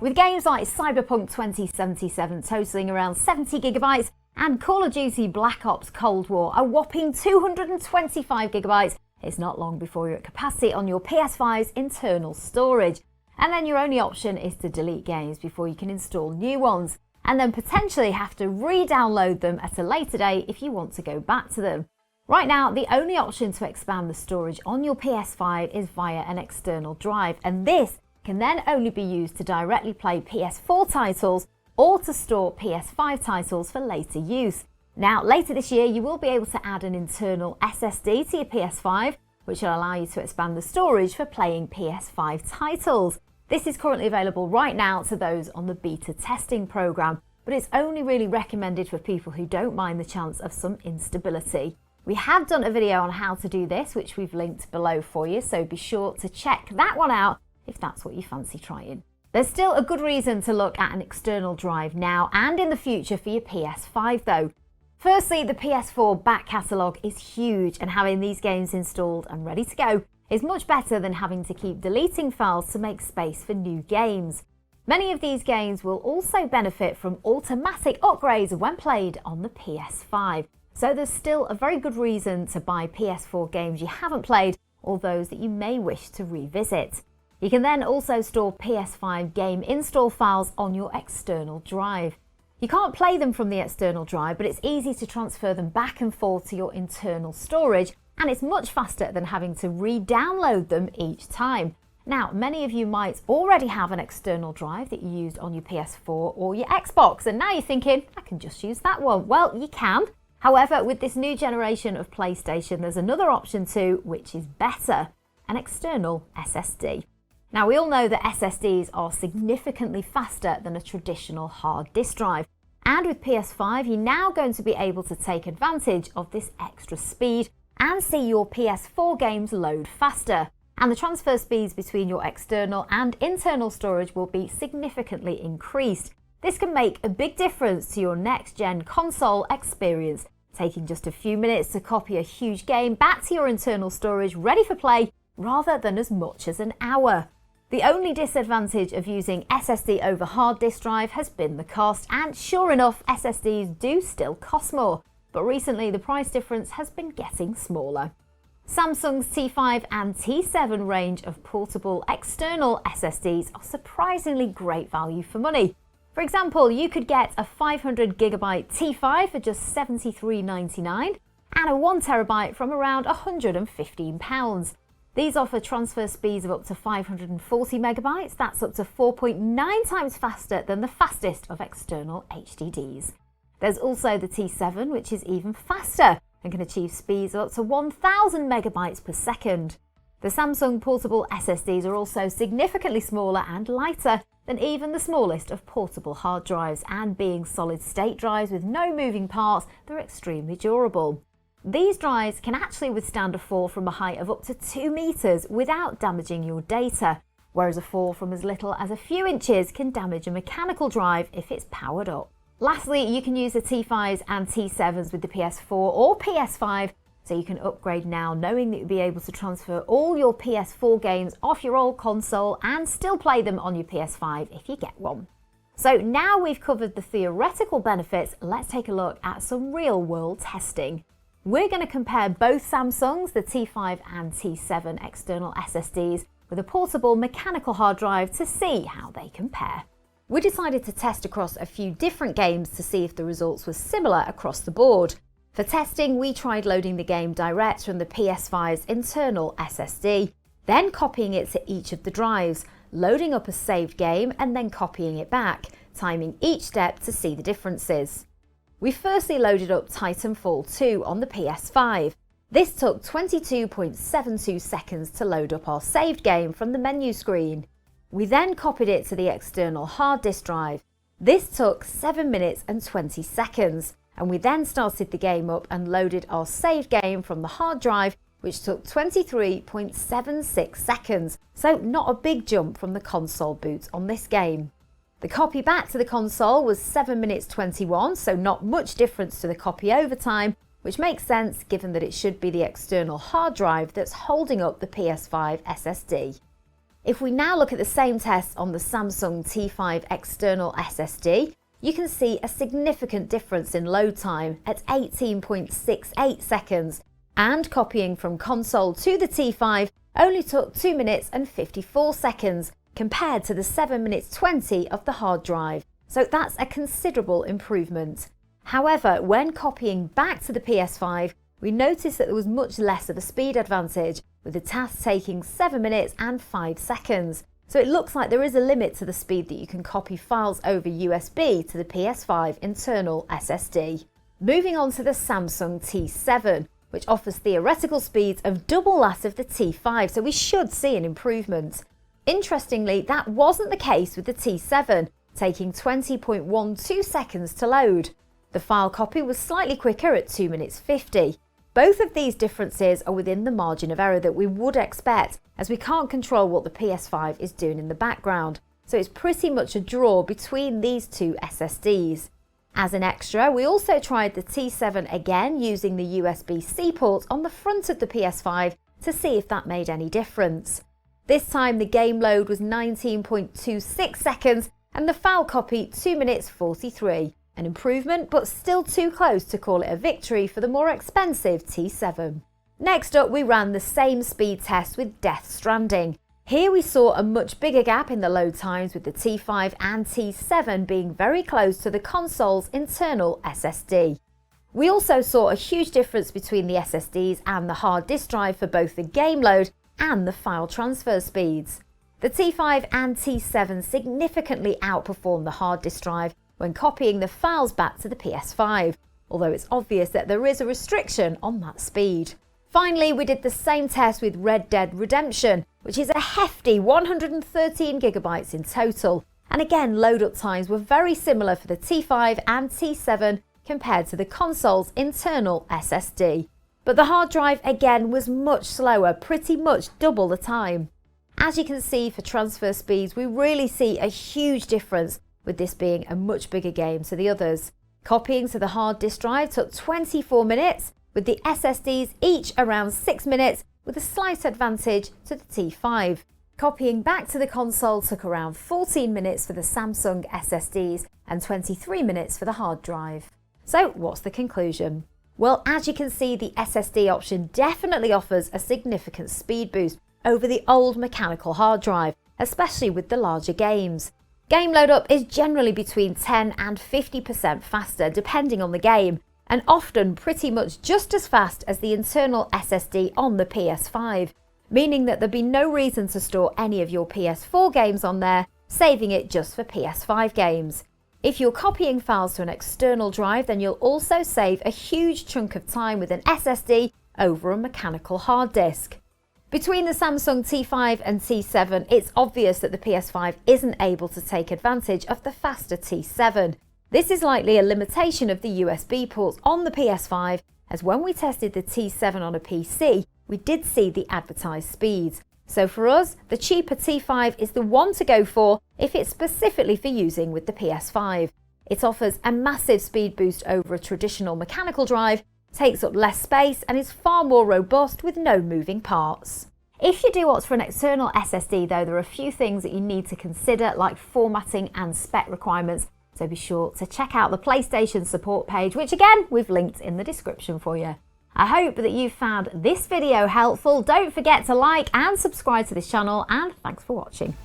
with games like Cyberpunk 2077 totaling around 70 gigabytes and Call of Duty Black Ops Cold War a whopping 225 gigabytes, it's not long before you're at capacity on your PS5's internal storage. And then your only option is to delete games before you can install new ones, and then potentially have to re-download them at a later date if you want to go back to them. Right now, the only option to expand the storage on your PS5 is via an external drive, and this can then only be used to directly play PS4 titles or to store PS5 titles for later use. Now, later this year, you will be able to add an internal SSD to your PS5, which will allow you to expand the storage for playing PS5 titles. This is currently available right now to those on the beta testing program, but it's only really recommended for people who don't mind the chance of some instability. We have done a video on how to do this, which we've linked below for you, so be sure to check that one out if that's what you fancy trying. There's still a good reason to look at an external drive now and in the future for your PS5 though. Firstly, the PS4 back catalogue is huge, and having these games installed and ready to go is much better than having to keep deleting files to make space for new games. Many of these games will also benefit from automatic upgrades when played on the PS5, so there's still a very good reason to buy PS4 games you haven't played or those that you may wish to revisit. You can then also store PS5 game install files on your external drive. You can't play them from the external drive, but it's easy to transfer them back and forth to your internal storage, and it's much faster than having to re-download them each time. Now, many of you might already have an external drive that you used on your PS4 or your Xbox, and now you're thinking, I can just use that one. Well, you can. However, with this new generation of PlayStation, there's another option too, which is better: an external SSD. Now, we all know that SSDs are significantly faster than a traditional hard disk drive. And with PS5, you're now going to be able to take advantage of this extra speed and see your PS4 games load faster. And the transfer speeds between your external and internal storage will be significantly increased. This can make a big difference to your next-gen console experience, taking just a few minutes to copy a huge game back to your internal storage ready for play rather than as much as an hour. The only disadvantage of using SSD over hard disk drive has been the cost, and sure enough, SSDs do still cost more, but recently the price difference has been getting smaller. Samsung's T5 and T7 range of portable external SSDs are surprisingly great value for money. For example, you could get a 500GB T5 for just $73.99 and a 1TB from around £115. These offer transfer speeds of up to 540 megabytes. That's up to 4.9 times faster than the fastest of external HDDs. There's also the T7, which is even faster and can achieve speeds of up to 1000 megabytes per second. The Samsung portable SSDs are also significantly smaller and lighter than even the smallest of portable hard drives, and being solid-state drives with no moving parts, they're extremely durable. These drives can actually withstand a fall from a height of up to 2 meters without damaging your data, whereas a fall from as little as a few inches can damage a mechanical drive if it's powered up. Lastly, you can use the T5s and T7s with the PS4 or PS5, so you can upgrade now knowing that you'll be able to transfer all your PS4 games off your old console and still play them on your PS5 if you get one. So now we've covered the theoretical benefits, let's take a look at some real-world testing. We're going to compare both Samsung's, the T5 and T7 external SSDs, with a portable mechanical hard drive to see how they compare. We decided to test across a few different games to see if the results were similar across the board. For testing, we tried loading the game direct from the PS5's internal SSD, then copying it to each of the drives, loading up a saved game and then copying it back, timing each step to see the differences. We firstly loaded up Titanfall 2 on the PS5. This took 22.72 seconds to load up our saved game from the menu screen. We then copied it to the external hard disk drive. This took 7 minutes and 20 seconds, and we then started the game up and loaded our saved game from the hard drive, which took 23.76 seconds, so not a big jump from the console boot on this game. The copy back to the console was 7 minutes 21, so not much difference to the copy over time, which makes sense given that it should be the external hard drive that's holding up the PS5 SSD. If we now look at the same test on the Samsung T5 External SSD, you can see a significant difference in load time at 18.68 seconds, and copying from console to the T5 only took 2 minutes and 54 seconds compared to the 7 minutes 20 of the hard drive. So that's a considerable improvement. However, when copying back to the PS5, we noticed that there was much less of a speed advantage, with the task taking 7 minutes and 5 seconds. So it looks like there is a limit to the speed that you can copy files over USB to the PS5 internal SSD. Moving on to the Samsung T7, which offers theoretical speeds of double that of the T5, so we should see an improvement. Interestingly, that wasn't the case with the T7, taking 20.12 seconds to load. The file copy was slightly quicker at 2 minutes 50. Both of these differences are within the margin of error that we would expect, as we can't control what the PS5 is doing in the background, so it's pretty much a draw between these two SSDs. As an extra, we also tried the T7 again using the USB-C port on the front of the PS5 to see if that made any difference. This time the game load was 19.26 seconds and the file copy 2 minutes 43. An improvement, but still too close to call it a victory for the more expensive T7. Next up, we ran the same speed test with Death Stranding. Here we saw a much bigger gap in the load times, with the T5 and T7 being very close to the console's internal SSD. We also saw a huge difference between the SSDs and the hard disk drive for both the game load and the file transfer speeds. The T5 and T7 significantly outperformed the hard disk drive when copying the files back to the PS5, although it's obvious that there is a restriction on that speed. Finally, we did the same test with Red Dead Redemption, which is a hefty 113 gigabytes in total, and again load-up times were very similar for the T5 and T7 compared to the console's internal SSD. But the hard drive again was much slower, pretty much double the time. As you can see, for transfer speeds, we really see a huge difference, with this being a much bigger game to the others. Copying to the hard disk drive took 24 minutes, with the SSDs each around 6 minutes, with a slight advantage to the T5. Copying back to the console took around 14 minutes for the Samsung SSDs and 23 minutes for the hard drive. So what's the conclusion? Well, as you can see, the SSD option definitely offers a significant speed boost over the old mechanical hard drive, especially with the larger games. Game load up is generally between 10 and 50% faster depending on the game, and often pretty much just as fast as the internal SSD on the PS5, meaning that there'd be no reason to store any of your PS4 games on there, saving it just for PS5 games. If you're copying files to an external drive, then you'll also save a huge chunk of time with an SSD over a mechanical hard disk. Between the Samsung T5 and T7, it's obvious that the PS5 isn't able to take advantage of the faster T7. This is likely a limitation of the USB ports on the PS5, as when we tested the T7 on a PC, we did see the advertised speeds. So for us, the cheaper T5 is the one to go for if it's specifically for using with the PS5. It offers a massive speed boost over a traditional mechanical drive, takes up less space, and is far more robust with no moving parts. If you do opt for an external SSD though, there are a few things that you need to consider, like formatting and spec requirements, so be sure to check out the PlayStation support page, which again we've linked in the description for you. I hope that you found this video helpful. Don't forget to like and subscribe to this channel, and thanks for watching.